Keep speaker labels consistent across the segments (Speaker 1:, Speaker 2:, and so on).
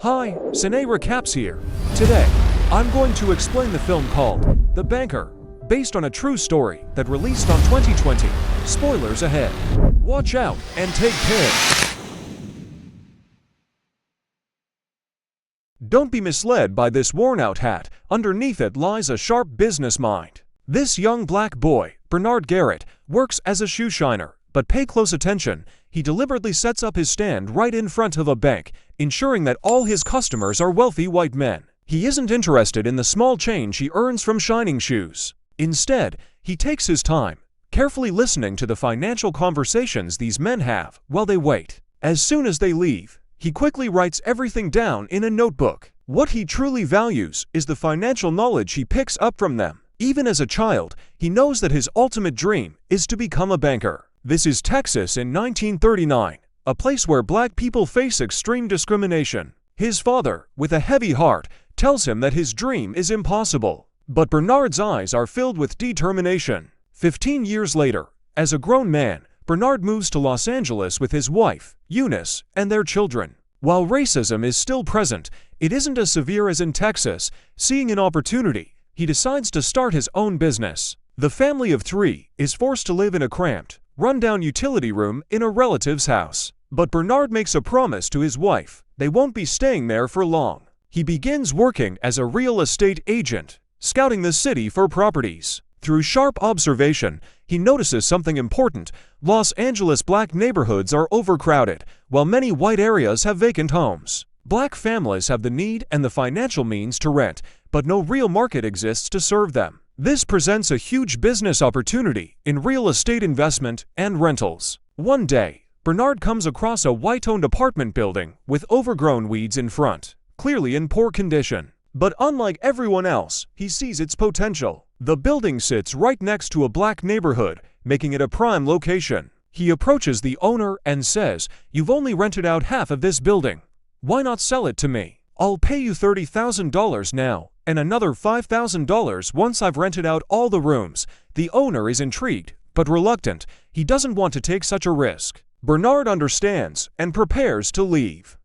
Speaker 1: Hi, Cine Recaps here. Today, I'm going to explain the film called The Banker, based on a true story that released on 2020. Spoilers ahead. Watch out and take care. Don't be misled by this worn-out hat. Underneath it lies a sharp business mind. This young black boy, Bernard Garrett, works as a shoe shiner, but pay close attention. He deliberately sets up his stand right in front of a bank, ensuring that all his customers are wealthy white men. He isn't interested in the small change he earns from shining shoes. Instead, he takes his time, carefully listening to the financial conversations these men have while they wait. As soon as they leave, he quickly writes everything down in a notebook. What he truly values is the financial knowledge he picks up from them. Even as a child, he knows that his ultimate dream is to become a banker. This is Texas in 1939, a place where black people face extreme discrimination. His father, with a heavy heart, tells him that his dream is impossible. But Bernard's eyes are filled with determination. 15 years later, as a grown man, Bernard moves to Los Angeles with his wife, Eunice, and their children. While racism is still present, it isn't as severe as in Texas. Seeing an opportunity, he decides to start his own business. The family of three is forced to live in a cramped, run-down utility room in a relative's house. But Bernard makes a promise to his wife. They won't be staying there for long. He begins working as a real estate agent, scouting the city for properties. Through sharp observation, he notices something important. Los Angeles black neighborhoods are overcrowded, while many white areas have vacant homes. Black families have the need and the financial means to rent, but no real market exists to serve them. This presents a huge business opportunity in real estate investment and rentals. One day, Bernard comes across a white-owned apartment building with overgrown weeds in front, clearly in poor condition. But unlike everyone else, he sees its potential. The building sits right next to a black neighborhood, making it a prime location. He approaches the owner and says, "You've only rented out half of this building. Why not sell it to me? I'll pay you $30,000 now, and another $5,000 once I've rented out all the rooms." The owner is intrigued, but reluctant. He doesn't want to take such a risk. Bernard understands and prepares to leave.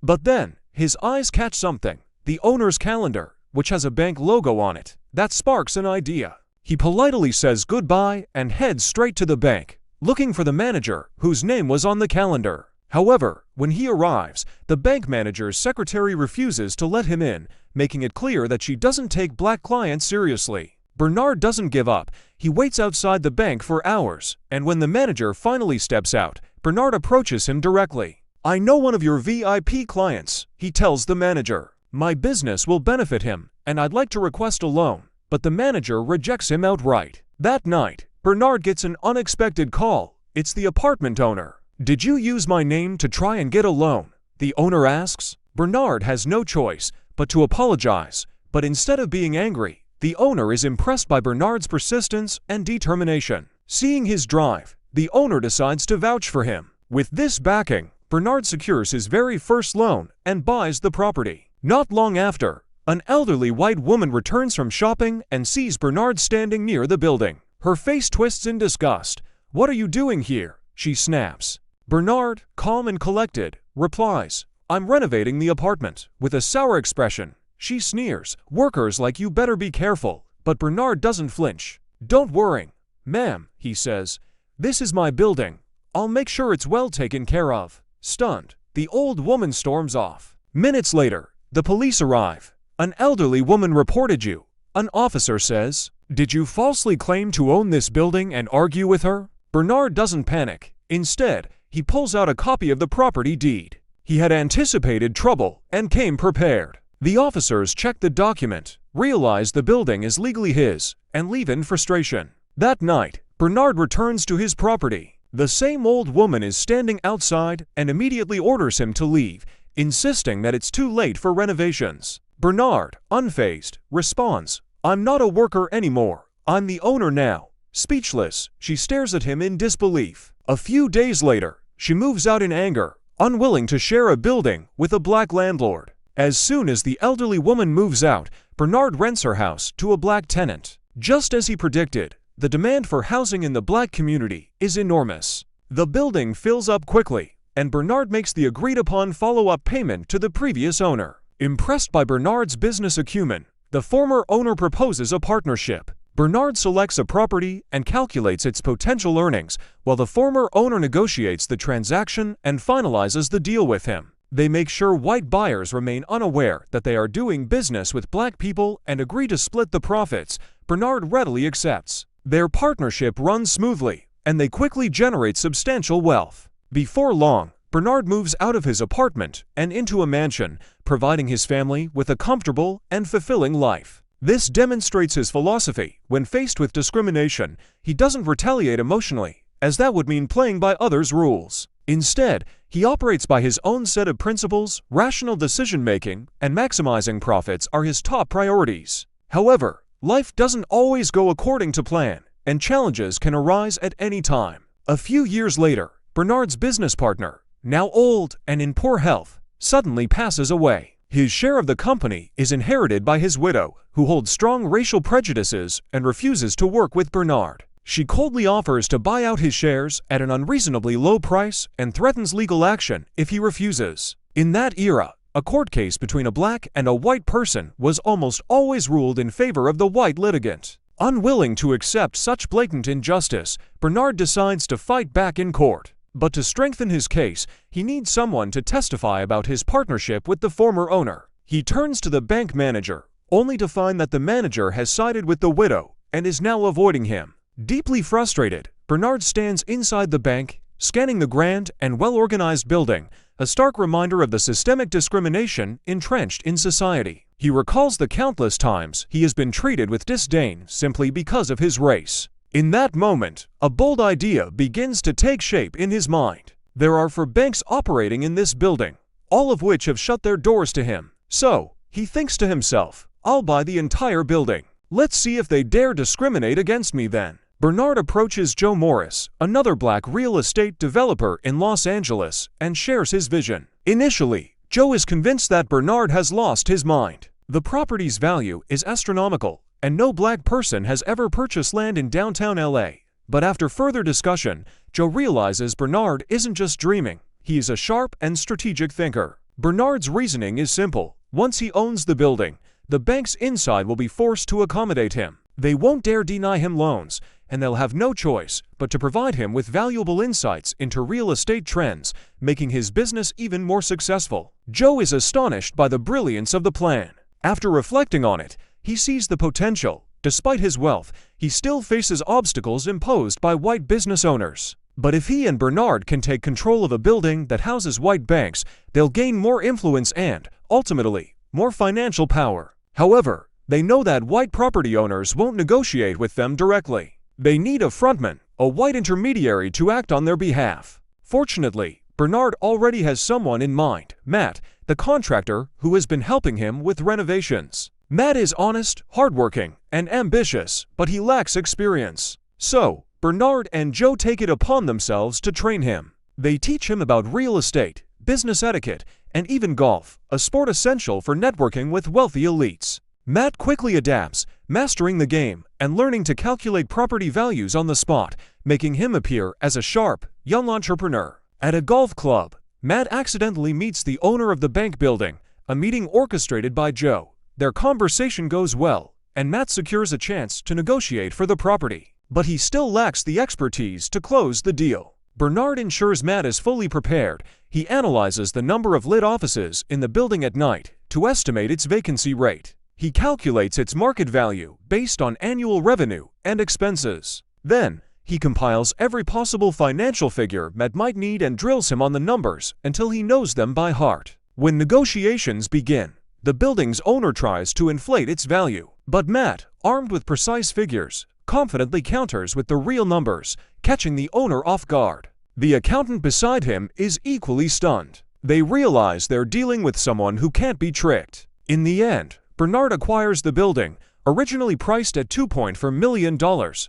Speaker 1: But then, his eyes catch something. The owner's calendar, which has a bank logo on it. That sparks an idea. He politely says goodbye and heads straight to the bank, looking for the manager, whose name was on the calendar. However, when he arrives, the bank manager's secretary refuses to let him in, making it clear that she doesn't take black clients seriously. Bernard doesn't give up. He waits outside the bank for hours, and when the manager finally steps out, Bernard approaches him directly. "I know one of your VIP clients," he tells the manager. "My business will benefit him, and I'd like to request a loan." But the manager rejects him outright. That night, Bernard gets an unexpected call. It's the apartment owner. "Did you use my name to try and get a loan?" the owner asks. Bernard has no choice but to apologize. But instead of being angry, the owner is impressed by Bernard's persistence and determination. Seeing his drive, the owner decides to vouch for him. With this backing, Bernard secures his very first loan and buys the property. Not long after, an elderly white woman returns from shopping and sees Bernard standing near the building. Her face twists in disgust. "What are you doing here?" she snaps. Bernard, calm and collected, replies, "I'm renovating the apartment." With a sour expression, she sneers, "Workers like you better be careful." But Bernard doesn't flinch. "Don't worry, ma'am," he says. "This is my building. I'll make sure it's well taken care of." Stunned, the old woman storms off. Minutes later, the police arrive. "An elderly woman reported you," an officer says. "Did you falsely claim to own this building and argue with her?" Bernard doesn't panic. Instead, he pulls out a copy of the property deed. He had anticipated trouble and came prepared. The officers check the document, realize the building is legally his, and leave in frustration. That night, Bernard returns to his property. The same old woman is standing outside and immediately orders him to leave, insisting that it's too late for renovations. Bernard, unfazed, responds, "I'm not a worker anymore. I'm the owner now." Speechless, she stares at him in disbelief. A few days later, she moves out in anger, unwilling to share a building with a black landlord. As soon as the elderly woman moves out, Bernard rents her house to a black tenant. Just as he predicted, the demand for housing in the black community is enormous. The building fills up quickly, and Bernard makes the agreed-upon follow-up payment to the previous owner. Impressed by Bernard's business acumen, the former owner proposes a partnership. Bernard selects a property and calculates its potential earnings, while the former owner negotiates the transaction and finalizes the deal with him. They make sure white buyers remain unaware that they are doing business with black people and agree to split the profits. Bernard readily accepts. Their partnership runs smoothly, and they quickly generate substantial wealth. Before long, Bernard moves out of his apartment and into a mansion, providing his family with a comfortable and fulfilling life. This demonstrates his philosophy. When faced with discrimination, he doesn't retaliate emotionally, as that would mean playing by others' rules. Instead, he operates by his own set of principles. Rational decision-making and maximizing profits are his top priorities. However, life doesn't always go according to plan, and challenges can arise at any time. A few years later, Bernard's business partner, now old and in poor health, suddenly passes away. His share of the company is inherited by his widow, who holds strong racial prejudices and refuses to work with Bernard. She coldly offers to buy out his shares at an unreasonably low price and threatens legal action if he refuses. In that era, a court case between a black and a white person was almost always ruled in favor of the white litigant. Unwilling to accept such blatant injustice, Bernard decides to fight back in court. But to strengthen his case, he needs someone to testify about his partnership with the former owner. He turns to the bank manager, only to find that the manager has sided with the widow and is now avoiding him. Deeply frustrated, Bernard stands inside the bank, scanning the grand and well-organized building, a stark reminder of the systemic discrimination entrenched in society. He recalls the countless times he has been treated with disdain simply because of his race. In that moment, a bold idea begins to take shape in his mind. There are 4 banks operating in this building, all of which have shut their doors to him. So, he thinks to himself, I'll buy the entire building. Let's see if they dare discriminate against me then. Bernard approaches Joe Morris, another black real estate developer in Los Angeles, and shares his vision. Initially, Joe is convinced that Bernard has lost his mind. The property's value is astronomical, and no black person has ever purchased land in downtown LA. But after further discussion, Joe realizes Bernard isn't just dreaming. He is a sharp and strategic thinker. Bernard's reasoning is simple. Once he owns the building, the banks inside will be forced to accommodate him. They won't dare deny him loans, and they'll have no choice but to provide him with valuable insights into real estate trends, making his business even more successful. Joe is astonished by the brilliance of the plan. After reflecting on it, he sees the potential. Despite his wealth, he still faces obstacles imposed by white business owners. But if he and Bernard can take control of a building that houses white banks, they'll gain more influence and, ultimately, more financial power. However, they know that white property owners won't negotiate with them directly. They need a frontman, a white intermediary to act on their behalf. Fortunately, Bernard already has someone in mind, Matt, the contractor who has been helping him with renovations. Matt is honest, hardworking, and ambitious, but he lacks experience. So, Bernard and Joe take it upon themselves to train him. They teach him about real estate, business etiquette, and even golf, a sport essential for networking with wealthy elites. Matt quickly adapts, mastering the game and learning to calculate property values on the spot, making him appear as a sharp, young entrepreneur. At a golf club, Matt accidentally meets the owner of the bank building, a meeting orchestrated by Joe. Their conversation goes well, and Matt secures a chance to negotiate for the property. But he still lacks the expertise to close the deal. Bernard ensures Matt is fully prepared. He analyzes the number of lit offices in the building at night to estimate its vacancy rate. He calculates its market value based on annual revenue and expenses. Then, he compiles every possible financial figure Matt might need and drills him on the numbers until he knows them by heart. When negotiations begin, the building's owner tries to inflate its value, but Matt, armed with precise figures, confidently counters with the real numbers, catching the owner off guard. The accountant beside him is equally stunned. They realize they're dealing with someone who can't be tricked. In the end, Bernard acquires the building, originally priced at $2.4 million,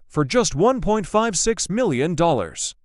Speaker 1: for just $1.56 million.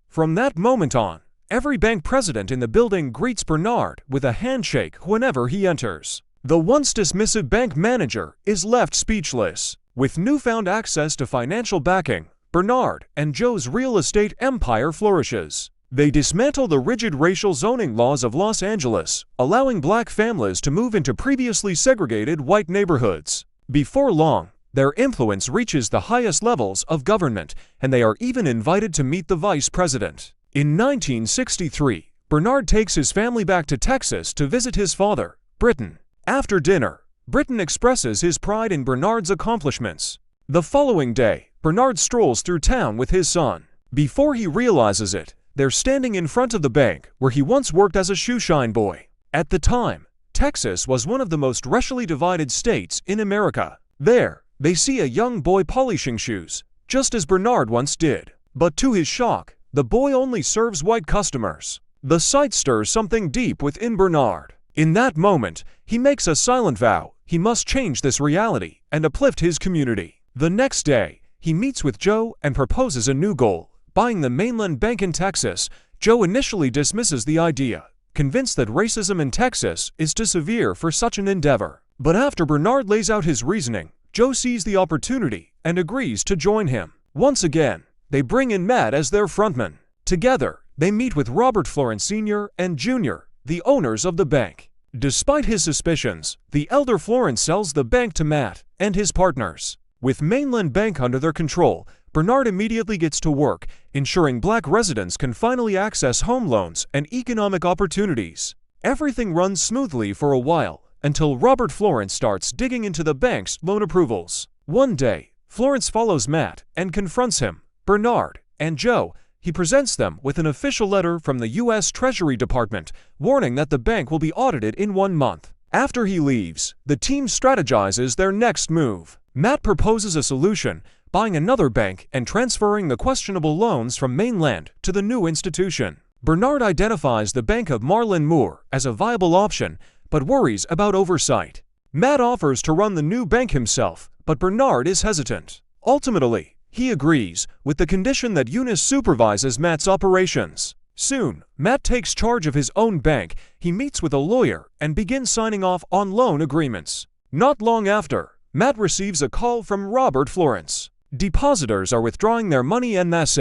Speaker 1: From that moment on, every bank president in the building greets Bernard with a handshake whenever he enters. The once dismissive bank manager is left speechless. With newfound access to financial backing, Bernard and Joe's real estate empire flourishes. They dismantle the rigid racial zoning laws of Los Angeles, allowing black families to move into previously segregated white neighborhoods. Before long, their influence reaches the highest levels of government, and they are even invited to meet the vice president. In 1963, Bernard takes his family back to Texas to visit his father, Britton. After dinner, Britton expresses his pride in Bernard's accomplishments. The following day, Bernard strolls through town with his son. Before he realizes it, they're standing in front of the bank where he once worked as a shoeshine boy. At the time, Texas was one of the most racially divided states in America. There, they see a young boy polishing shoes, just as Bernard once did. But to his shock, the boy only serves white customers. The sight stirs something deep within Bernard. In that moment, he makes a silent vow he must change this reality and uplift his community. The next day, he meets with Joe and proposes a new goal: buying the mainland bank in Texas. Joe initially dismisses the idea, convinced that racism in Texas is too severe for such an endeavor. But after Bernard lays out his reasoning, Joe sees the opportunity and agrees to join him. Once again, they bring in Matt as their frontman. Together, they meet with Robert Florence Sr. and Jr., the owners of the bank. Despite his suspicions, the elder Florence sells the bank to Matt and his partners. With mainland bank under their control, Bernard immediately gets to work, ensuring black residents can finally access home loans and economic opportunities. Everything runs smoothly for a while, until Robert Florence starts digging into the bank's loan approvals. One day, Florence follows Matt and confronts him, Bernard, and Joe. He presents them with an official letter from the U.S. Treasury Department, warning that the bank will be audited in 1 month. After he leaves, the team strategizes their next move. Matt proposes a solution, buying another bank and transferring the questionable loans from mainland to the new institution. Bernard identifies the Bank of Marlin Moore as a viable option, but worries about oversight. Matt offers to run the new bank himself, but Bernard is hesitant. Ultimately, he agrees, with the condition that Eunice supervises Matt's operations. Soon, Matt takes charge of his own bank. He meets with a lawyer and begins signing off on loan agreements. Not long after, Matt receives a call from Robert Florence. Depositors are withdrawing their money en masse,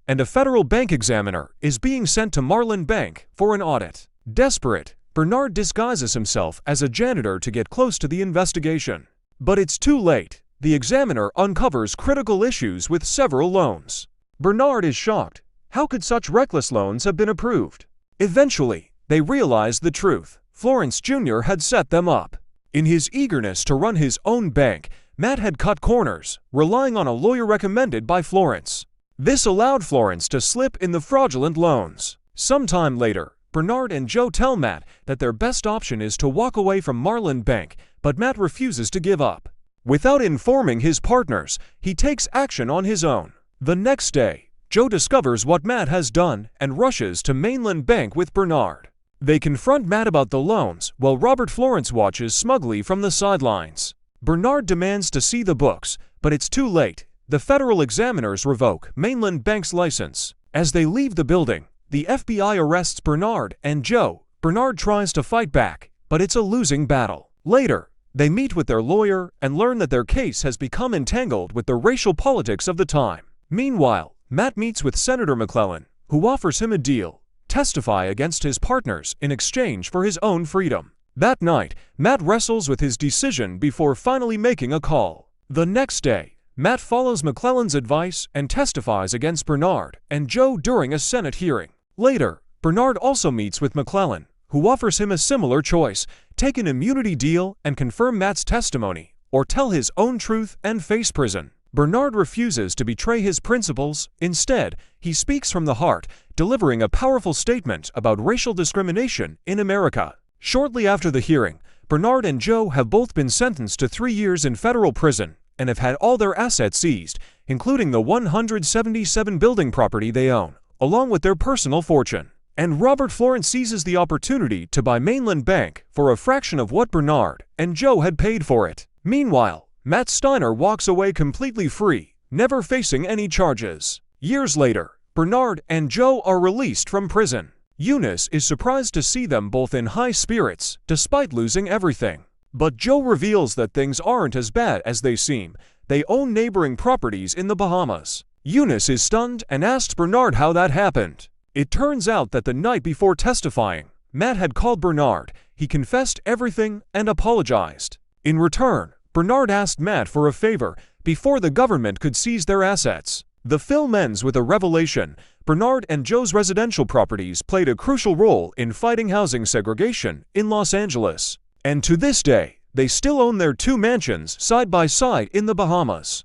Speaker 1: and a federal bank examiner is being sent to Marlin Bank for an audit. Desperate, Bernard disguises himself as a janitor to get close to the investigation. But it's too late. The examiner uncovers critical issues with several loans. Bernard is shocked. How could such reckless loans have been approved? Eventually, they realize the truth. Florence Jr. had set them up. In his eagerness to run his own bank, Matt had cut corners, relying on a lawyer recommended by Florence. This allowed Florence to slip in the fraudulent loans. Sometime later, Bernard and Joe tell Matt that their best option is to walk away from Marlin Bank, but Matt refuses to give up. Without informing his partners, he takes action on his own. The next day, Joe discovers what Matt has done and rushes to mainland bank with Bernard. They confront Matt about the loans, while Robert Florence watches smugly from the sidelines. Bernard demands to see the books, but it's too late. The federal examiners revoke mainland bank's license. As they leave the building, the FBI arrests Bernard and Joe. Bernard tries to fight back, but it's a losing battle. Later, they meet with their lawyer and learn that their case has become entangled with the racial politics of the time. Meanwhile, Matt meets with Senator McClellan, who offers him a deal: testify against his partners in exchange for his own freedom. That night, Matt wrestles with his decision before finally making a call. The next day, Matt follows McClellan's advice and testifies against Bernard and Joe during a Senate hearing. Later, Bernard also meets with McClellan, who offers him a similar choice: take an immunity deal and confirm Matt's testimony, or tell his own truth and face prison. Bernard refuses to betray his principles. Instead, he speaks from the heart, delivering a powerful statement about racial discrimination in America. Shortly after the hearing, Bernard and Joe have both been sentenced to 3 years in federal prison and have had all their assets seized, including the 177 building property they own, along with their personal fortune. And Robert Florence seizes the opportunity to buy mainland bank for a fraction of what Bernard and Joe had paid for it. Meanwhile, Matt Steiner walks away completely free, never facing any charges. Years later, Bernard and Joe are released from prison. Eunice is surprised to see them both in high spirits, despite losing everything. But Joe reveals that things aren't as bad as they seem. They own neighboring properties in the Bahamas. Eunice is stunned and asks Bernard how that happened. It turns out that the night before testifying, Matt had called Bernard, he confessed everything and apologized. In return, Bernard asked Matt for a favor before the government could seize their assets. The film ends with a revelation. Bernard and Joe's residential properties played a crucial role in fighting housing segregation in Los Angeles. And to this day, they still own their two mansions side by side in the Bahamas.